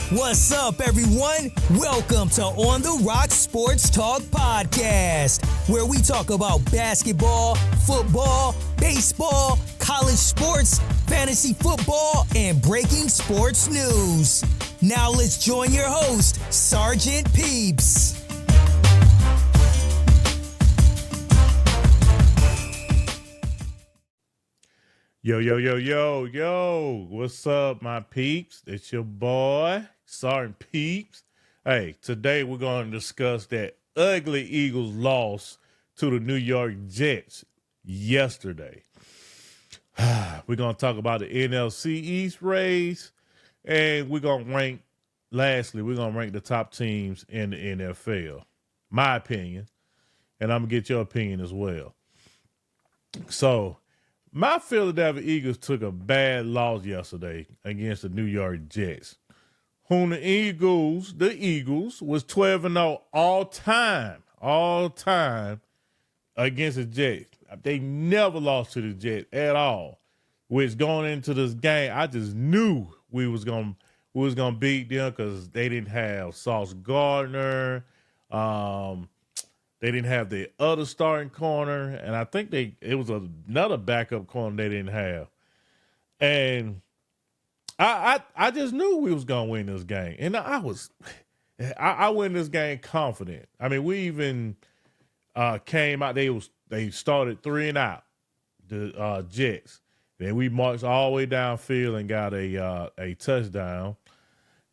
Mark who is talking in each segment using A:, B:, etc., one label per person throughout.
A: What's up, everyone? Welcome to On the Rock Sports Talk Podcast, where we talk about basketball, football, baseball, college sports, fantasy football, and breaking sports news. Now let's join your host, Sergeant Peeps.
B: Yo. What's up, my peeps? It's your boy, Sergeant Peeps. Hey, today we're going to discuss that ugly Eagles loss to the New York Jets yesterday. We're going to talk about the NFC East race, and we're going to rank the top teams in the NFL. My opinion, and I'm going to get your opinion as well. So, my Philadelphia Eagles took a bad loss yesterday against the New York Jets, whom the Eagles was 12-0 all time against the Jets. They never lost to the Jets at all. Which going into this game, I just knew we was gonna beat them because they didn't have Sauce Gardner. They didn't have the other starting corner, and I think it was another backup corner they didn't have. And I just knew we was gonna win this game, and I win this game confident. I mean, we even came out. They started 3-0, the Jets. Then we marched all the way downfield and got a touchdown.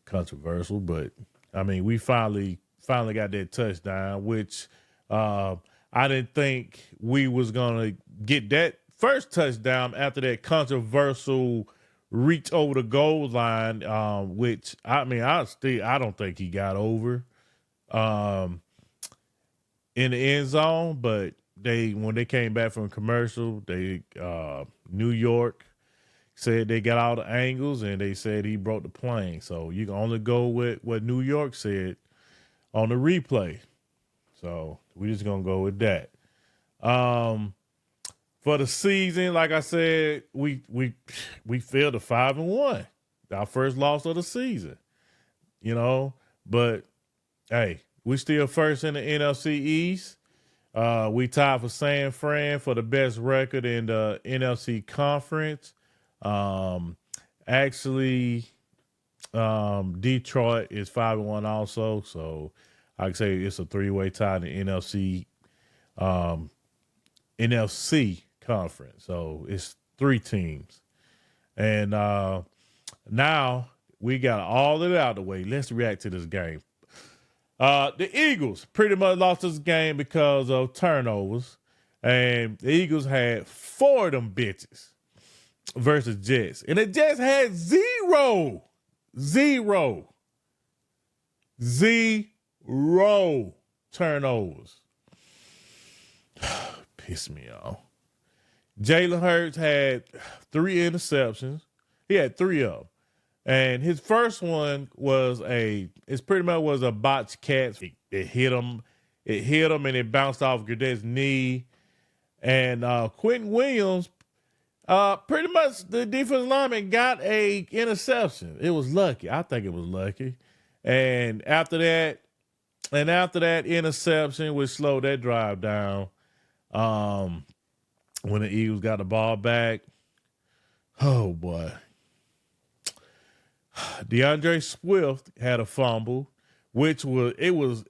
B: Controversial, but I mean, we finally got that touchdown, which. I didn't think we was gonna get that first touchdown after that controversial reach over the goal line, which I don't think he got over in the end zone. But when they came back from commercial, New York said they got all the angles and they said he broke the plane. So you can only go with what New York said on the replay. So we're just gonna go with that. For the season, like I said, we fell to 5-1, our first loss of the season. But hey, we still first in the NFC East. We tied for San Fran for the best record in the NFC Conference. Detroit is 5-1 also, so. I can say it's a three-way tie in the NFC conference. So it's three teams. And now we got all of it out of the way. Let's react to this game. The Eagles pretty much lost this game because of turnovers. And the Eagles had 4 of them bitches versus Jets. And the Jets had zero turnovers. Piss me off. Jalen Hurts had 3 interceptions. He had 3 of them. And his first one was a botched catch. It hit him and it bounced off Gradet's knee. And Quentin Williams, pretty much the defensive lineman got a interception. It was lucky. I think it was lucky. And after that interception, which slowed that drive down, when the Eagles got the ball back, oh boy. DeAndre Swift had a fumble, which was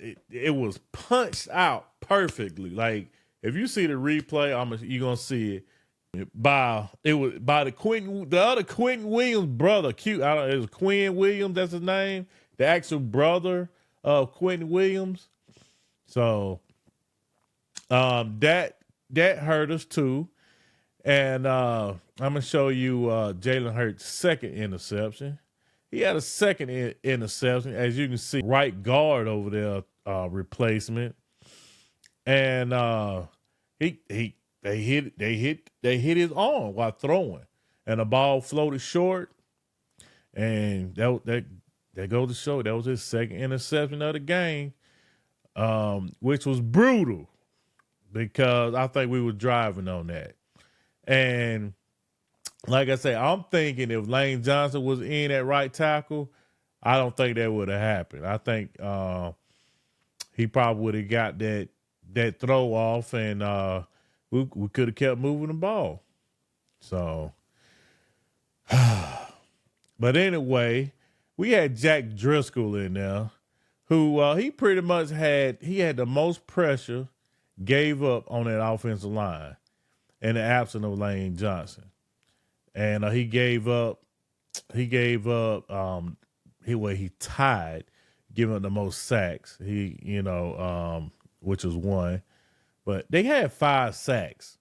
B: punched out perfectly. Like if you see the replay, you're gonna see it. By the other Quentin Williams brother. It was Quinn Williams, that's his name. The actual brother of Quentin Williams. So that hurt us too. And I'm gonna show you Jalen Hurts' second interception. He had a second interception, as you can see, right guard over there replacement. And they hit his arm while throwing, and the ball floated short. And that goes to show that was his second interception of the game, which was brutal because I think we were driving on that. And like I say, I'm thinking if Lane Johnson was in at right tackle, I don't think that would have happened. I think he probably would have got that throw off, and we could have kept moving the ball. So, but anyway, we had Jack Driscoll in there, who he pretty much had the most pressure, gave up on that offensive line in the absence of Lane Johnson, and he tied, giving up the most sacks. Which was one, but they had 5 sacks.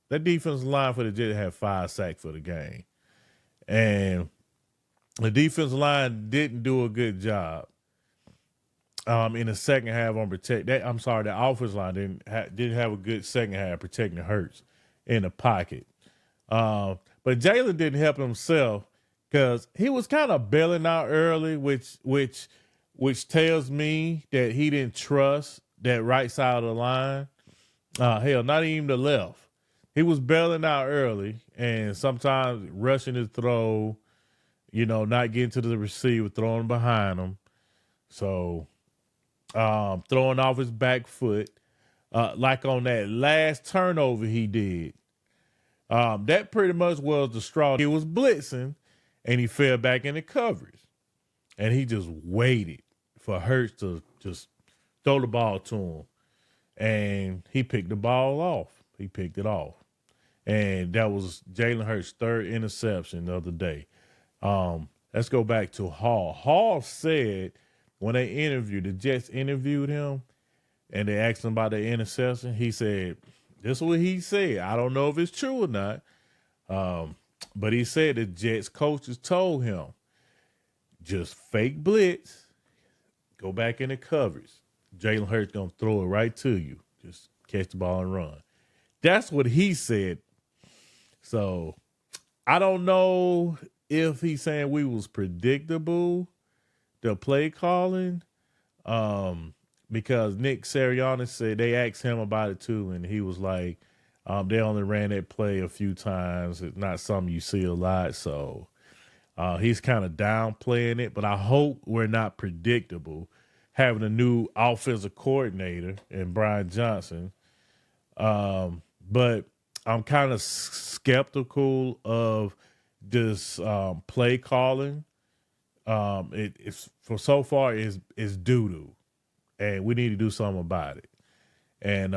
B: That defensive line for the Jets had 5 sacks for the game, and the defensive line didn't do a good job in the second half on protect. The offensive line didn't have a good second half protecting Hurts in the pocket. But Jalen didn't help himself because he was kind of bailing out early, which tells me that he didn't trust that right side of the line. Hell, not even the left. He was bailing out early and sometimes rushing his throw, not getting to the receiver, throwing behind him. So throwing off his back foot, like on that last turnover he did. That pretty much was the straw. He was blitzing, and he fell back into coverage. And he just waited for Hurts to just throw the ball to him. And he picked the ball off. He picked it off. And that was Jalen Hurts' 3rd interception the other day. Let's go back to Hall. Hall said when the Jets interviewed him, and they asked him about the interception, he said, this is what he said. I don't know if it's true or not. But he said the Jets coaches told him, just fake blitz, go back into coverage. Jalen Hurts going to throw it right to you. Just catch the ball and run. That's what he said. So I don't know if he's saying we was predictable, the play calling, because Nick Sirianni said they asked him about it too, and he was like, they only ran that play a few times. It's not something you see a lot, so he's kind of downplaying it. But I hope we're not predictable having a new offensive coordinator in Brian Johnson. But I'm kind of skeptical of this play calling. It's for so far is doo-doo, and we need to do something about it. And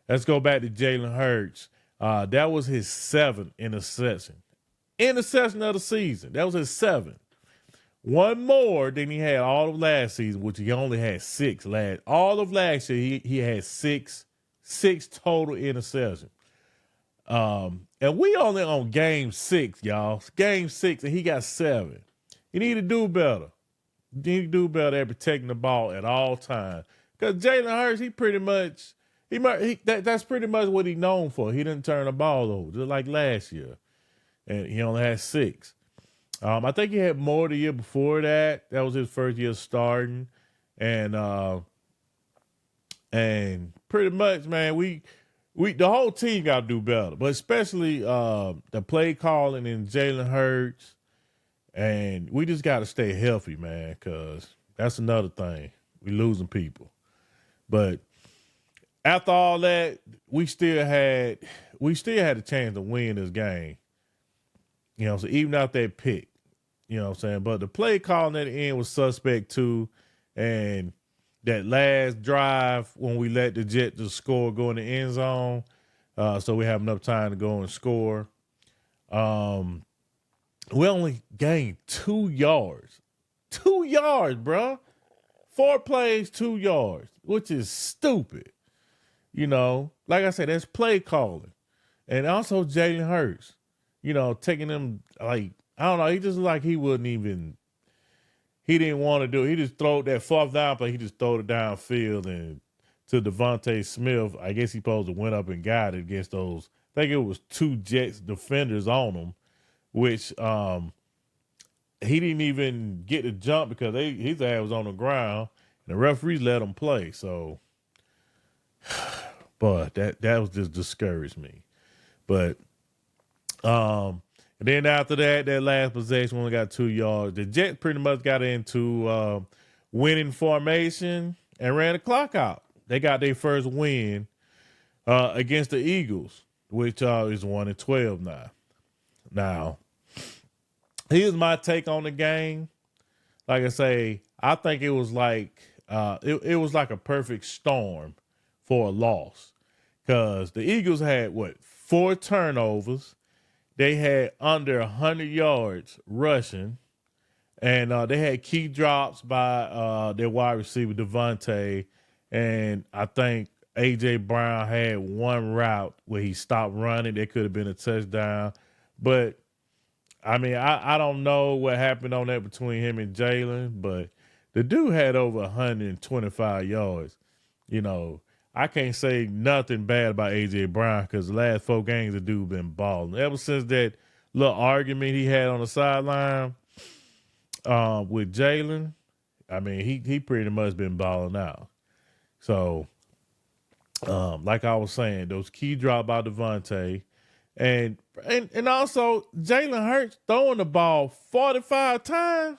B: let's go back to Jalen Hurts. That was his 7th interception of the season. That was his 7th. One more than he had all of last season, which he only had 6 last. All of last year, he had six total interceptions. And we only on game 6, y'all. Game 6, and he got 7. You need to do better. You need to do better at protecting the ball at all times. Because Jalen Hurts, that's pretty much what he's known for. He didn't turn the ball over, just like last year. And he only had 6. I think he had more the year before that. That was his first year starting. And pretty much, man, we the whole team got to do better. But especially the play calling and Jalen Hurts. And we just got to stay healthy, man, because that's another thing. We losing people. But after all that, we still had a chance to win this game. So even out that pick, you know what I'm saying? But the play calling at the end was suspect too. And that last drive when we let the Jets just score, go in the end zone, so we have enough time to go and score. We only gained 2 yards. 2 yards, bro. 4 plays, 2 yards, which is stupid. Like I said, that's play calling. And also Jalen Hurts, taking them, like, I don't know, he just like he didn't want to do it. He just threw that 4th down play, he just threw it downfield and to Devontae Smith. I guess he supposed to went up and got it against those, I think it was 2 Jets defenders on him, which he didn't even get to jump because his ass was on the ground and the referees let him play. So, but that was just discouraged me. But And then after that last possession, we only got 2 yards. The Jets pretty much got into winning formation and ran the clock out. They got their first win against the Eagles, which is 1-12 now. Now, here's my take on the game. Like I say, I think it was like it was like a perfect storm for a loss, because the Eagles had 4 turnovers. They had under 100 yards rushing, and they had key drops by their wide receiver Devontae, and I think A.J. Brown had one route where he stopped running. That could have been a touchdown. But, I mean, I don't know what happened on that between him and Jalen, but the dude had over 125 yards. You know, I can't say nothing bad about A.J. Brown, because the last 4 games the dude been balling. Ever since that little argument he had on the sideline with Jalen, I mean, he pretty much been balling out. So, like I was saying, those key drop by Devontae, and also Jalen Hurts throwing the ball 45 times.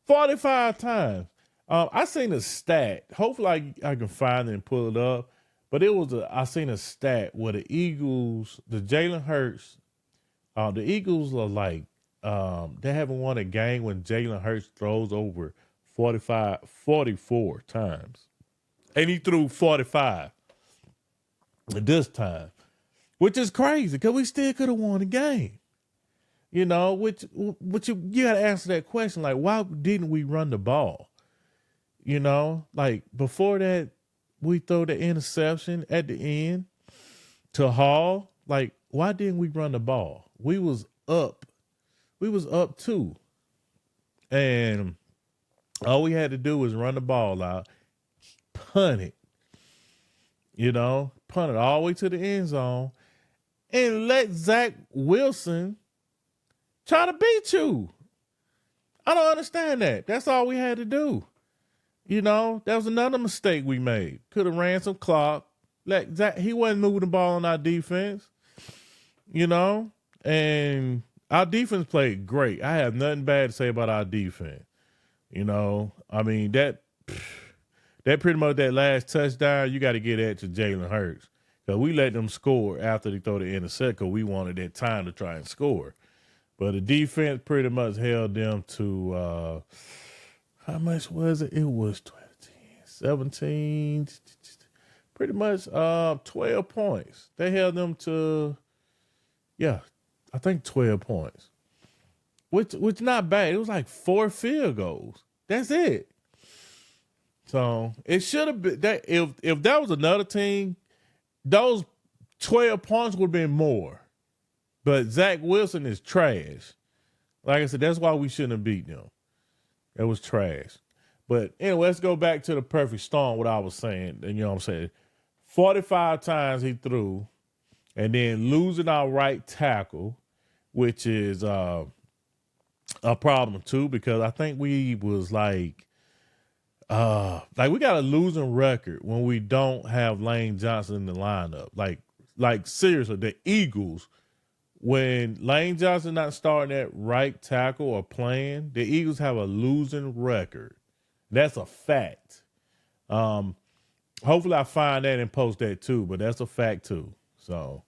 B: 45 times. I seen a stat. Hopefully I can find it and pull it up. But I seen a stat where the Eagles, the Jalen Hurts, the Eagles are like, they haven't won a game when Jalen Hurts throws over 44 times. And he threw 45 this time, which is crazy, because we still could have won the game. You know, which you got to answer that question. Like, why didn't we run the ball? You know, like before that, we throw the interception at the end to Hall. Like, why didn't we run the ball? We was up 2. And all we had to do was run the ball out, punt it, punt it all the way to the end zone, and let Zach Wilson try to beat you. I don't understand that. That's all we had to do. That was another mistake we made. Could have ran some clock. Like Zach, he wasn't moving the ball on our defense, and our defense played great. I have nothing bad to say about our defense. I mean, that pretty much that last touchdown, you got to get that to Jalen Hurts. Because we let them score after they throw the intercept, because we wanted that time to try and score. But the defense pretty much held them to, how much was it? It was 17, pretty much 12 points. They held them to, I think 12 points, which not bad. It was like 4 field goals. That's it. So it should have been that if that was another team, those 12 points would have been more. But Zach Wilson is trash. Like I said, that's why we shouldn't have beat them. It was trash. But anyway, let's go back to the perfect storm, what I was saying. And 45 times he threw, and then losing our right tackle, which is a problem too, because I think we was like we got a losing record when we don't have Lane Johnson in the lineup. Like seriously, the Eagles, when Lane Johnson not starting at right tackle or playing, the Eagles have a losing record. That's a fact. Hopefully I find that and post that too, but that's a fact too. So,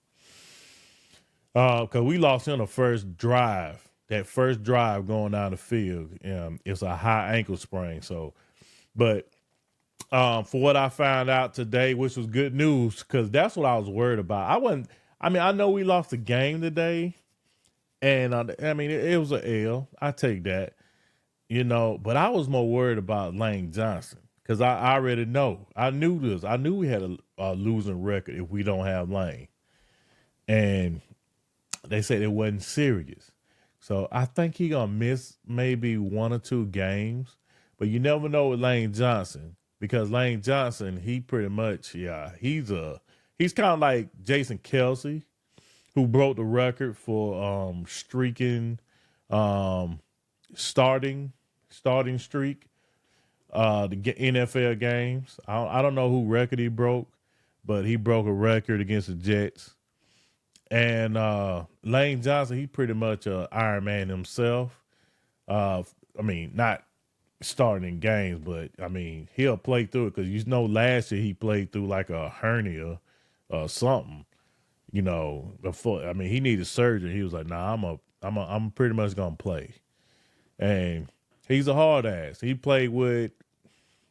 B: because we lost in the first drive, that first drive going down the field, it's a high ankle sprain. So, but for what I found out today, which was good news, because that's what I was worried about. I know we lost the game today, and it was an L. I take that, but I was more worried about Lane Johnson, because I already know. I knew this. I knew we had a losing record if we don't have Lane. And they said it wasn't serious. So I think he going to miss maybe 1 or 2 games. But you never know with Lane Johnson, because Lane Johnson, he pretty much, he's kind of like Jason Kelce, who broke the record for streaking, starting streak, the NFL games. I don't know who record he broke, but he broke a record against the Jets. And Lane Johnson, he pretty much a Iron Man himself. I mean, not starting in games, but I mean, he'll play through it because last year he played through like a hernia or something. Before he needed surgery. He was like, "Nah, I'm pretty much gonna play." And he's a hard ass. He played with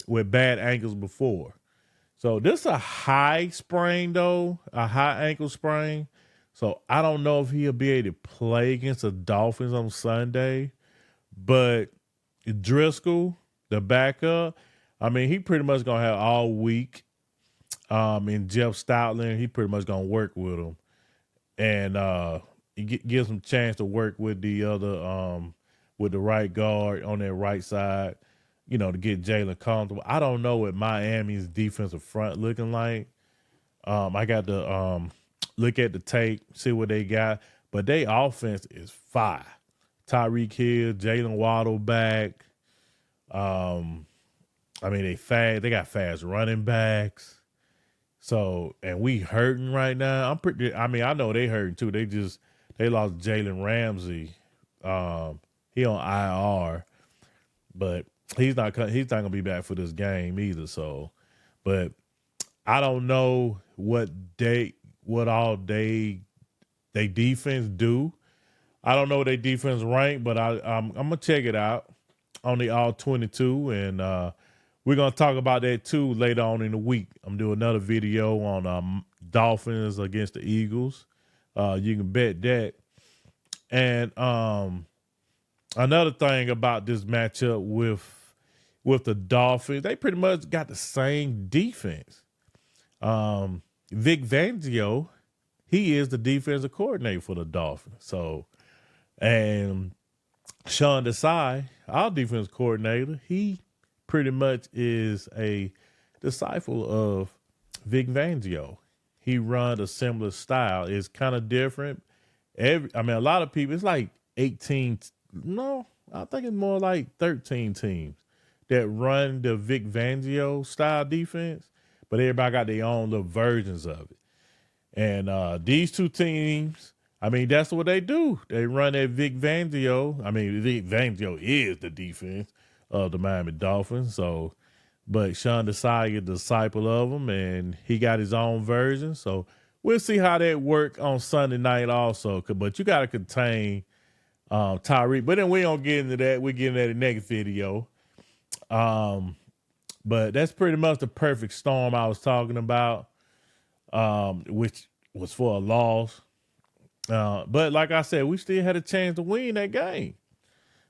B: bad ankles before. So this is a high sprain though, a high ankle sprain. So I don't know if he'll be able to play against the Dolphins on Sunday. But Driscoll, the backup, he pretty much gonna have all week. And Jeff Stoutland, he pretty much gonna work with him, and he gives him a chance to work with the other, with the right guard on that right side, to get Jalen comfortable. I don't know what Miami's defensive front looking like. I got to look at the tape, see what they got, but their offense is fire. Tyreek Hill, Jalen Waddle back. They fast. They got fast running backs. So, and we hurting right now. I know they hurting too. They lost Jalen Ramsey. He on IR, but he's not gonna be back for this game either. So, but I don't know what all they defense do. I don't know what their defense rank, but I'm gonna check it out on the All 22, and we're gonna talk about that too later on in the week. I'm doing another video on Dolphins against the Eagles. You can bet that. And another thing about this matchup with the Dolphins, they pretty much got the same defense. Vic Fangio, he is the defensive coordinator for the Dolphins. So. And Sean Desai, our defense coordinator, he pretty much is a disciple of Vic Fangio. He runs a similar style. It's kind of different. A lot of people, it's like 18. No, I think it's more like 13 teams that run the Vic Fangio style defense, but everybody got their own little versions of it. And these two teams, that's what they do. They run that Vic Fangio. Vic Fangio is the defense of the Miami Dolphins. So, but Sean Desai is a disciple of him, and he got his own version. So we'll see how that work on Sunday night also. But you got to contain Tyreek. But then we don't get into that. We're getting at the next video. But that's pretty much the perfect storm I was talking about, which was for a loss. But like I said, we still had a chance to win that game.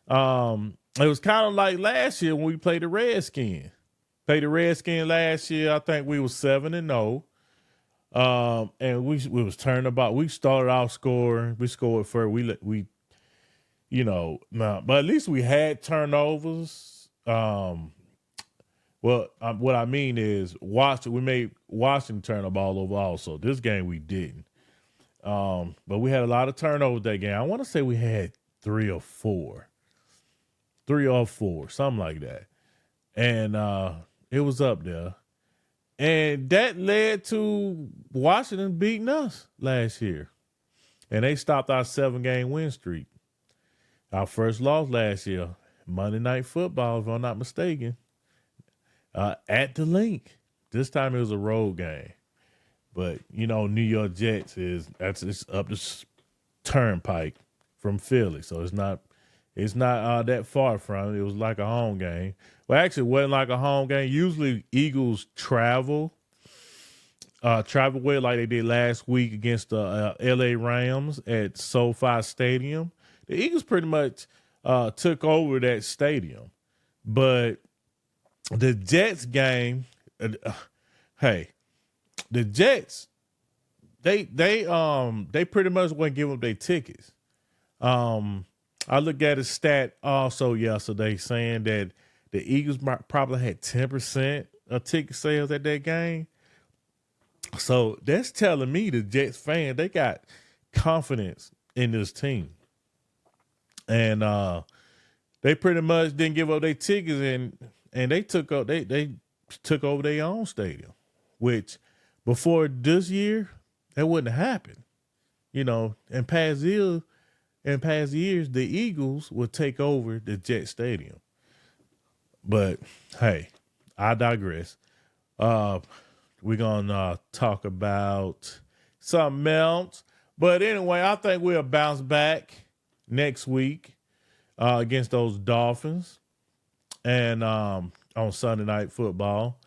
B: It was kind of like last year when we played the Redskins. Played the Redskins last year. I think we was 7-0. And we was turning about. We started off scoring. We scored first. But at least we had turnovers. What I mean is we made Washington turn the ball over also. This game we didn't. But we had a lot of turnovers that game. I want to say we had 3 or 4, something like that. And it was up there. And that led to Washington beating us last year. And they stopped our 7-game win streak. Our first loss last year, Monday Night Football, if I'm not mistaken, at the Link. This time it was a road game. But, New York Jets it's up the turnpike from Philly. So it's not that far from it. It was like a home game. Well, actually, it wasn't like a home game. Usually Eagles travel away like they did last week against the L.A. Rams at SoFi Stadium. The Eagles pretty much took over that stadium. But the Jets game, the Jets, they pretty much wouldn't give up their tickets. I looked at a stat also yesterday saying that the Eagles probably had 10% of ticket sales at that game. So that's telling me the Jets fans, they got confidence in this team. And they pretty much didn't give up their tickets and they took over their own stadium, which before this year, that wouldn't have happened. In past years, the Eagles would take over the Jet Stadium. But hey, I digress. We're gonna talk about something else. But anyway, I think we'll bounce back next week against those Dolphins and on Sunday Night Football.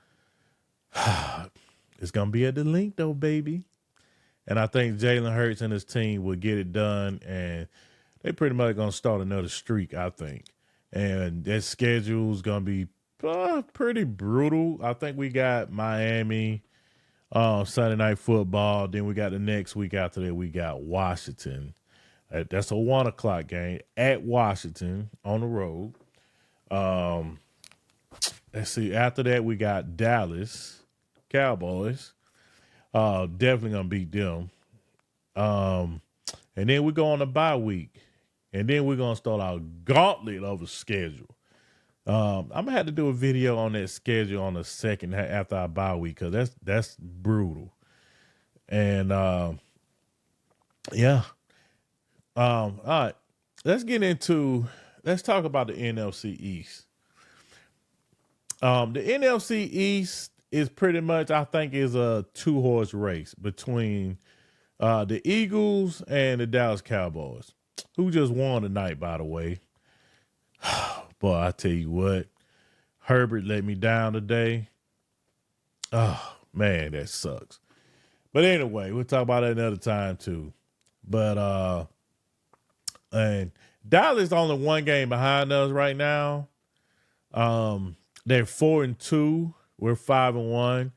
B: It's gonna be at the Link though, baby. And I think Jalen Hurts and his team will get it done, and they pretty much going to start another streak, I think. And their schedule is going to be pretty brutal. I think we got Miami Sunday Night Football. Then we got the next week after that, we got Washington. That's a 1 o'clock game at Washington on the road. Let's see. After that, we got Dallas Cowboys. Definitely gonna beat them. And then we go on a bye week, and then we're gonna start our gauntlet of a schedule. I'm gonna have to do a video on that schedule on the second after our bye week because that's brutal. And yeah. All right. Let's talk about the NFC East. The NFC East is pretty much, I think, is a 2-horse race between the Eagles and the Dallas Cowboys, who just won tonight, by the way. Boy, I tell you what, Herbert let me down today. Oh, man, that sucks. But anyway, we'll talk about that another time, too. But, and Dallas only 1 game behind us right now. They're 4-2. We're 5-1,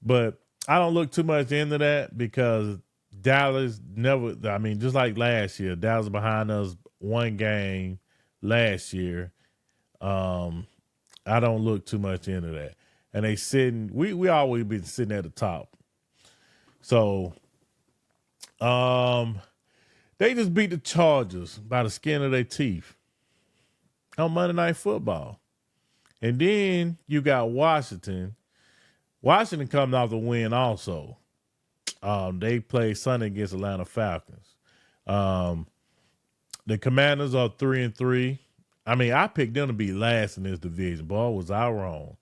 B: but I don't look too much into that because Dallas just like last year, Dallas behind us 1 game last year. I don't look too much into that. And we always been sitting at the top. So, they just beat the Chargers by the skin of their teeth on Monday Night Football. And then you got Washington. Washington coming off the win also. They played Sunday against Atlanta Falcons. The Commanders are 3-3. I mean, I picked them to be last in this division. Boy, was I wrong.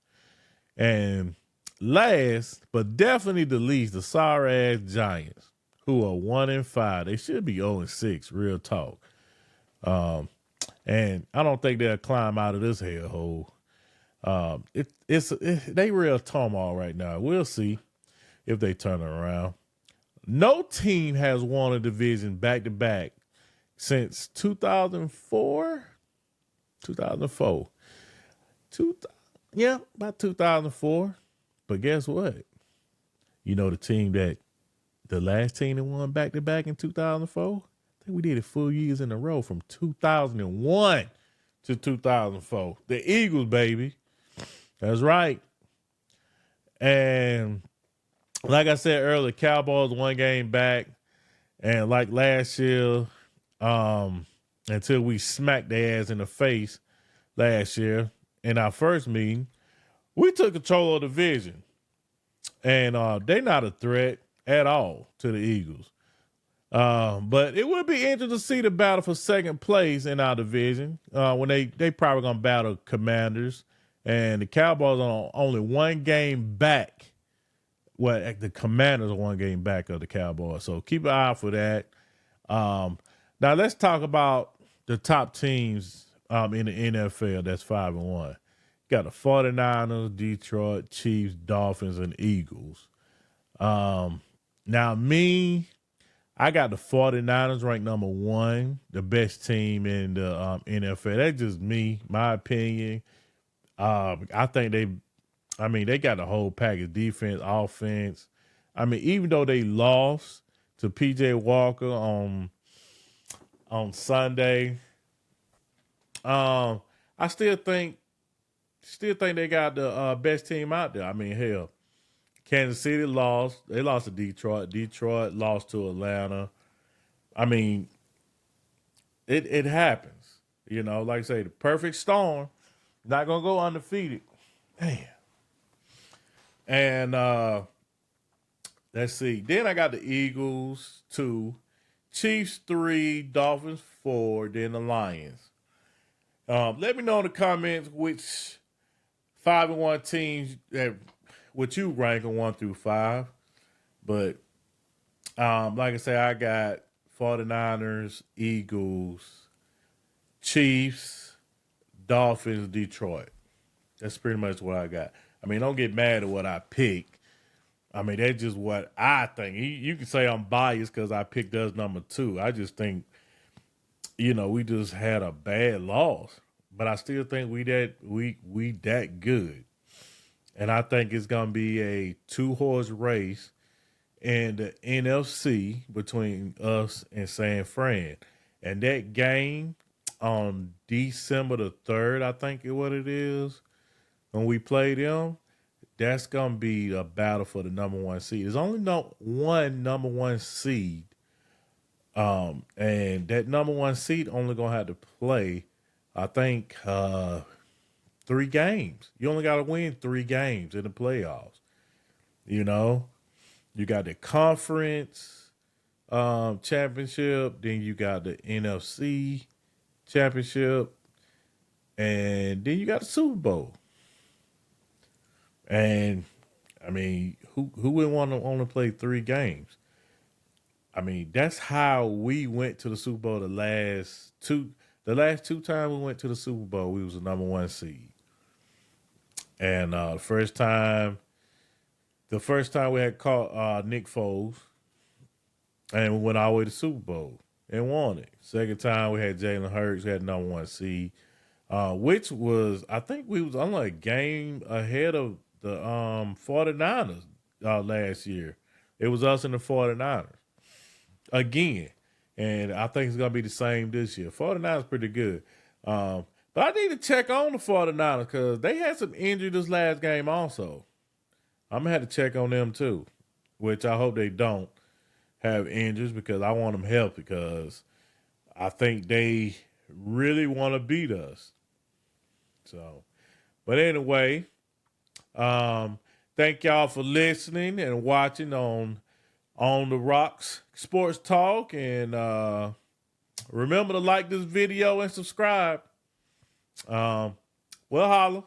B: And last, but definitely the least, the sorry-ass Giants, who are 1-5. They should be 0-6, real talk. And I don't think they'll climb out of this hellhole. They real turmoil right now. We'll see if they turn it around. No team has won a division back to back since 2004. 2004. About 2004. But guess what? You know the last team that won back to back in 2004? I think we did it 4 years in a row from 2001 to 2004. The Eagles, baby. That's right. And like I said earlier, Cowboys 1 game back. And like last year, until we smacked their ass in the face last year in our first meeting, we took control of the division. And they're not a threat at all to the Eagles. But it would be interesting to see the battle for second place in our division when they probably going to battle Commanders. And the Cowboys are only 1 game back. Well, the Commanders are 1 game back of the Cowboys. So keep an eye out for that. Now let's talk about the top teams in the NFL that's 5-1. Got the 49ers, Detroit, Chiefs, Dolphins, and Eagles. Now I got the 49ers ranked number 1, the best team in the NFL. That's just me, my opinion. I think they got the whole package, defense, offense. I mean, even though they lost to P.J. Walker on Sunday, I still think they got the best team out there. I mean, hell, Kansas City lost. They lost to Detroit. Detroit lost to Atlanta. I mean, it happens. Like I say, the perfect storm. Not going to go undefeated. Damn. And let's see. Then I got the Eagles 2, Chiefs 3, Dolphins 4, then the Lions. Let me know in the comments which 5-1 teams that what you rank on 1 through 5. But like I say, I got 49ers, Eagles, Chiefs, Dolphins, Detroit. That's pretty much what I got. I mean, don't get mad at what I pick. I mean, that's just what I think. You can say I'm biased because I picked us number 2. I just think, we just had a bad loss. But I still think we that good. And I think it's going to be a 2-horse race in the NFC between us and San Fran. And that game on December the 3rd, I think is what it is, when we play them, that's going to be a battle for the number 1 seed. There's only one number 1 seed. And that number 1 seed only going to have to play, I think, 3 games. You only got to win 3 games in the playoffs. You got the conference championship, then you got the NFC championship, and then you got the Super Bowl. And I mean, who would want to only play 3 games? I mean, that's how we went to the Super Bowl the last two times we went to the Super Bowl, we was the number 1 seed. And the first time we had caught Nick Foles, and we went all the way to the Super Bowl and won it. Second time we had Jalen Hurts, we had number 1 seed, which was, I think we was only a game ahead of the 49ers last year. It was us and the 49ers again. And I think it's going to be the same this year. 49ers pretty good. But I need to check on the 49ers because they had some injury this last game also. I'm going to have to check on them too, which I hope they don't have injuries because I want them healthy because I think they really want to beat us. So, but anyway, thank y'all for listening and watching on the Rocks Sports Talk. And remember to like this video and subscribe. We'll holla.